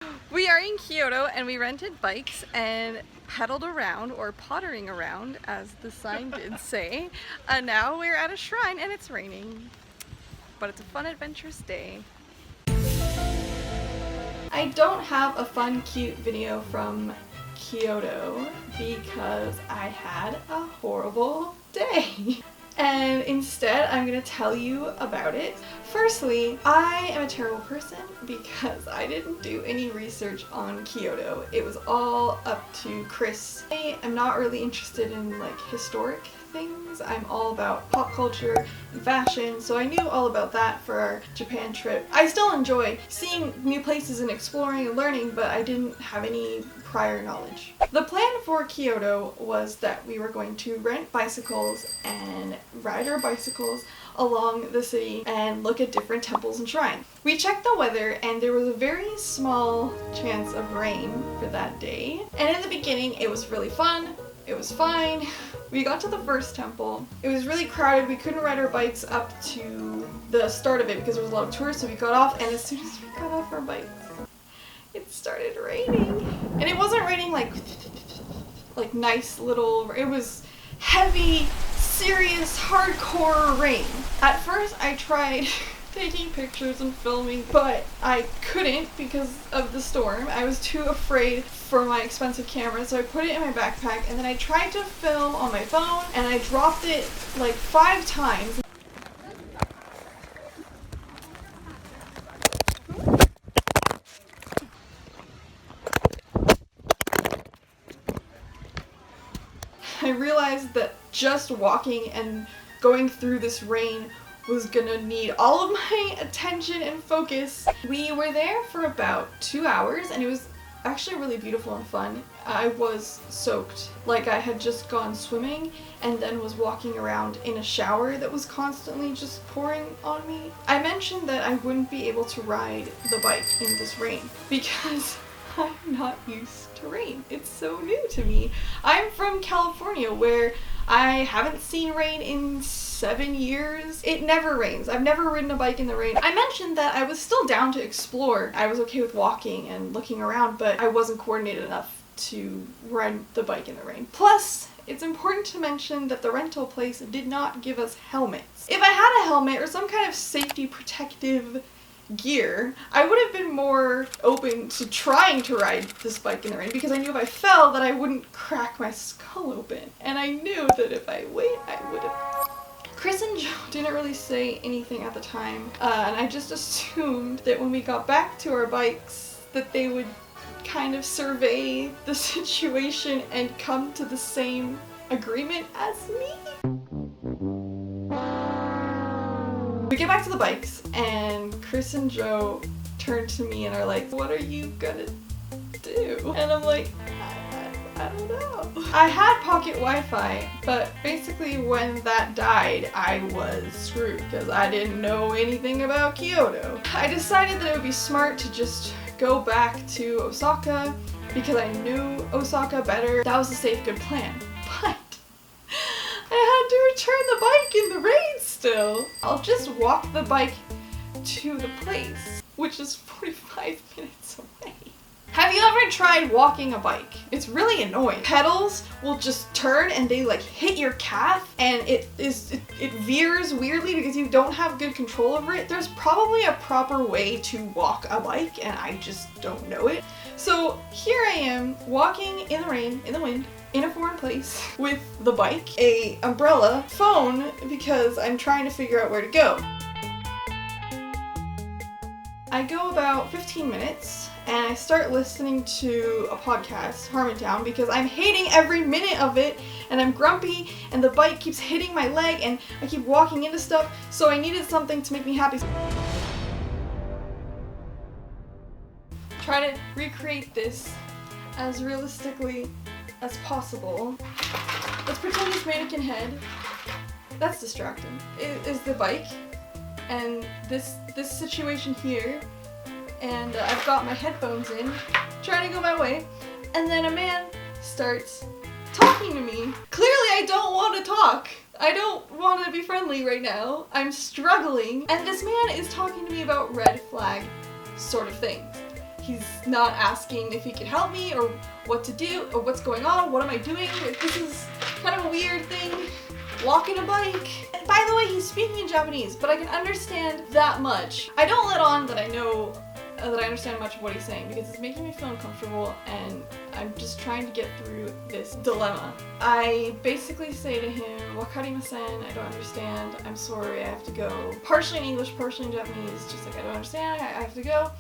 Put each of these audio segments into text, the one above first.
We are in Kyoto and we rented bikes and pedaled around, or pottering around as the sign did say. And now we're at a shrine and it's raining. But it's a fun, adventurous day. I don't have a fun, cute video from Kyoto because I had a horrible day. And instead, I'm gonna tell you about it. Firstly, I am a terrible person because I didn't do any research on Kyoto. It was all up to Chris. I am not really interested in historic things. I'm all about pop culture and fashion, so I knew all about that for our Japan trip. I still enjoy seeing new places and exploring and learning, but I didn't have any prior knowledge. The plan for Kyoto was that we were going to rent bicycles and ride our bicycles along the city and look at different temples and shrines. We checked the weather and there was a very small chance of rain for that day. And in the beginning it was really fun. It was fine. We got to the first temple. It was really crowded. We couldn't ride our bikes up to the start of it because there was a lot of tourists, so we got off, and as soon as we got off our bikes, it started raining. And it wasn't raining like nice little, it was heavy, serious, hardcore rain. At first I tried taking pictures and filming, but I couldn't because of the storm. I was too afraid for my expensive camera, so I put it in my backpack, and then I tried to film on my phone and I dropped it like 5 times. I realized that just walking and going through this rain was gonna need all of my attention and focus. We were there for about 2 hours and it was actually really beautiful and fun. I was soaked, like I had just gone swimming and then was walking around in a shower that was constantly just pouring on me. I mentioned that I wouldn't be able to ride the bike in this rain because I'm not used to rain. It's so new to me. I'm from California where I haven't seen rain in 7 years. It never rains. I've never ridden a bike in the rain. I mentioned that I was still down to explore. I was okay with walking and looking around, but I wasn't coordinated enough to ride the bike in the rain. Plus, it's important to mention that the rental place did not give us helmets. If I had a helmet or some kind of safety protective gear, I would have been more open to trying to ride this bike in the rain because I knew if I fell that I wouldn't crack my skull open. And I knew that if I wait, I would have. Chris and Joe didn't really say anything at the time, and I just assumed that when we got back to our bikes that they would kind of survey the situation and come to the same agreement as me. We get back to the bikes and Chris and Joe turn to me and are like, "What are you gonna do?" And I'm like, I don't know. I had pocket Wi-Fi, but basically when that died, I was screwed because I didn't know anything about Kyoto. I decided that it would be smart to just go back to Osaka because I knew Osaka better. That was a safe, good plan. But I had to return the bike in the rain still. I'll just walk the bike to the place, which is 45 minutes away. Have you ever tried walking a bike? It's really annoying. Pedals will just turn and they hit your calf and it veers weirdly because you don't have good control over it. There's probably a proper way to walk a bike and I just don't know it. So here I am walking in the rain, in the wind, in a foreign place with the bike, a umbrella, phone, because I'm trying to figure out where to go. I go about 15 minutes and I start listening to a podcast, Harmontown, because I'm hating every minute of it and I'm grumpy and the bike keeps hitting my leg and I keep walking into stuff, so I needed something to make me happy. Try to recreate this as realistically as possible. Let's pretend this mannequin head, that's distracting, is the bike, and this situation here, and I've got my headphones in, trying to go my way, and then a man starts talking to me. Clearly I don't want to talk. I don't want to be friendly right now. I'm struggling, and this man is talking to me about red flag sort of things. He's not asking if he can help me or what to do or what's going on, what am I doing. This is kind of a weird thing. Walking a bike. And by the way, he's speaking in Japanese, but I can understand that much. I don't let on that I know that I understand much of what he's saying because it's making me feel uncomfortable and I'm just trying to get through this dilemma. I basically say to him, "Wakarimasen, I don't understand, I'm sorry, I have to go." Partially in English, partially in Japanese, just like, "I don't understand, I have to go."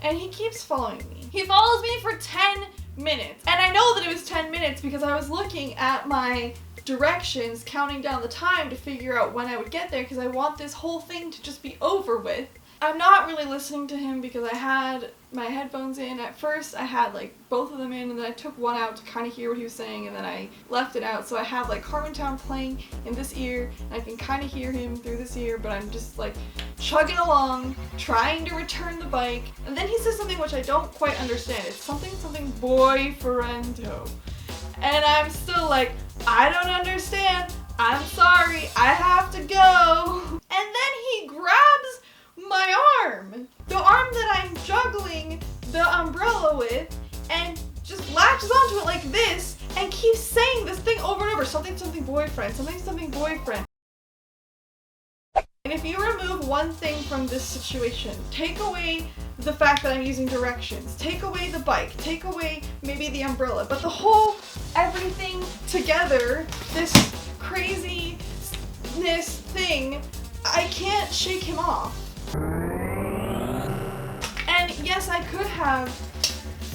And he keeps following me. He follows me for 10 minutes. And I know that it was 10 minutes because I was looking at my directions, counting down the time to figure out when I would get there because I want this whole thing to just be over with. I'm not really listening to him because I had my headphones in. At first I had like both of them in and then I took one out to kind of hear what he was saying and then I left it out. So I have like Harmontown playing in this ear and I can kind of hear him through this ear, but I'm just like chugging along, trying to return the bike. And then he says something which I don't quite understand. It's something boyfriendo. And I'm still like, "I don't understand. I'm sorry. I have to go." And then he grabs my arm. The arm that I'm juggling the umbrella with and just latches onto it like this and keeps saying this thing over and over. Something boyfriend. Something boyfriend. And if you remove one thing from this situation, take away the fact that I'm using directions, take away the bike, take away maybe the umbrella, but the whole everything together, this craziness thing, I can't shake him off. And yes, I could have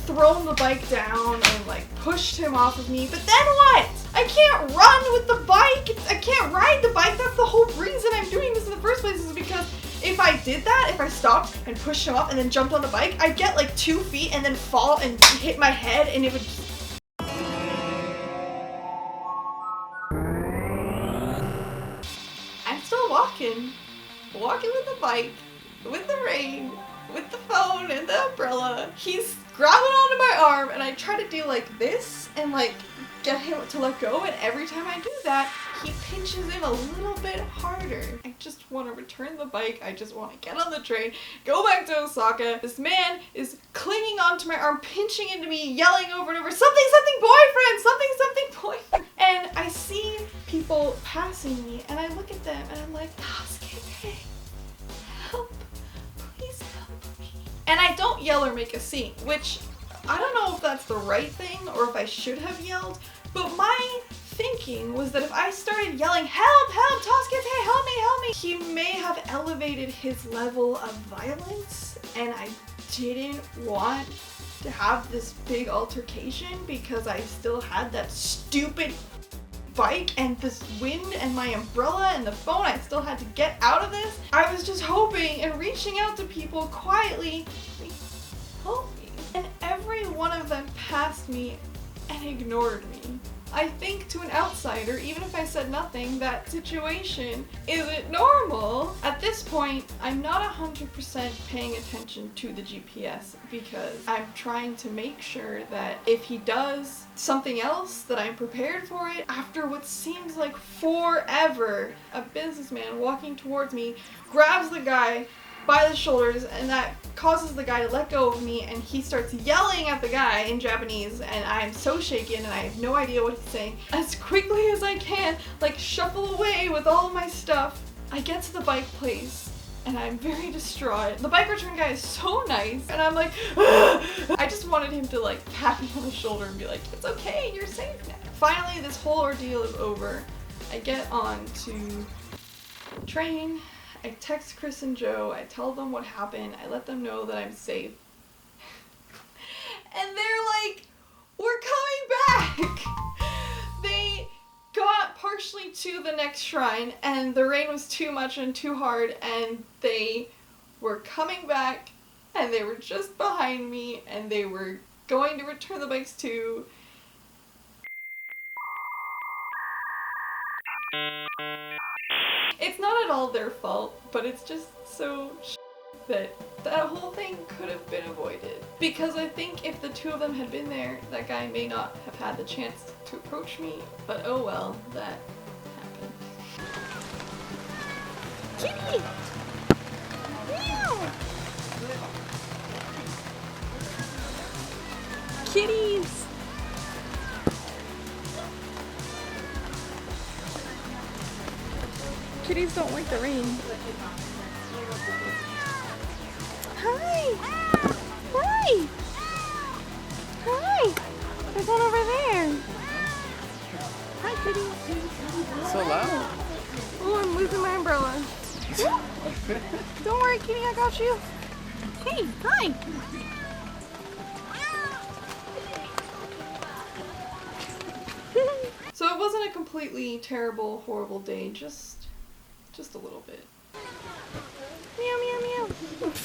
thrown the bike down and like pushed him off of me, but then what? I can't run with the bike. I can't ride the bike. That's the whole reason I'm doing this in the first place, is because if I did that, if I stopped and pushed him off and then jumped on the bike, I'd get like 2 feet and then fall and hit my head and it would... I'm still walking with the bike, with the rain, with the phone and the umbrella. He's grabbing onto my arm and I try to do like this and like get him to let go, and every time I do that, he pinches in a little bit harder. I just want to return the bike. I just want to get on the train, go back to Osaka. This man is clinging onto my arm, pinching into me, yelling over and over, something boyfriend, something boyfriend. And I see people passing me and I look at them and I'm like, "Tasukete, help, please help me." And I don't yell or make a scene, which I don't know if that's the right thing or if I should have yelled, but my thinking was that if I started yelling, "Help, help, Tasukete, help me," he may have elevated his level of violence, and I didn't want to have this big altercation because I still had that stupid bike and this wind and my umbrella and the phone. I still had to get out of this. I was just hoping and reaching out to people quietly, "Please help me." And every one of them passed me and ignored me. I think to an outsider, even if I said nothing, that situation isn't normal. At this point, I'm not 100% paying attention to the GPS because I'm trying to make sure that if he does something else, that I'm prepared for it. After what seems like forever, a businessman walking towards me grabs the guy by the shoulders, and that causes the guy to let go of me, and he starts yelling at the guy in Japanese, and I'm so shaken and I have no idea what he's saying. As quickly as I can, like, shuffle away with all of my stuff, I get to the bike place and I'm very distraught. The bike return guy is so nice and I'm like, I just wanted him to like pat me on the shoulder and be like, "It's okay, you're safe now." Finally, this whole ordeal is over. I get on to the train. I text Chris and Joe, I tell them what happened, I let them know that I'm safe. And they're like, "We're coming back!" They got partially to the next shrine and the rain was too much and too hard, and they were coming back and they were just behind me and they were going to return the bikes too. It's not at all their fault, but it's just so that whole thing could have been avoided. Because I think if the two of them had been there, that guy may not have had the chance to approach me, but oh well, that happened. Kitty! Meow! kitties. Kitties don't like the rain. Hi. Hi. Hi. There's one over there. Hi, kitty. So loud. Oh, I'm losing my umbrella. Don't worry, kitty, I got you. Hey, hi. So it wasn't a completely terrible, horrible day, just a little bit. Meow, meow, meow.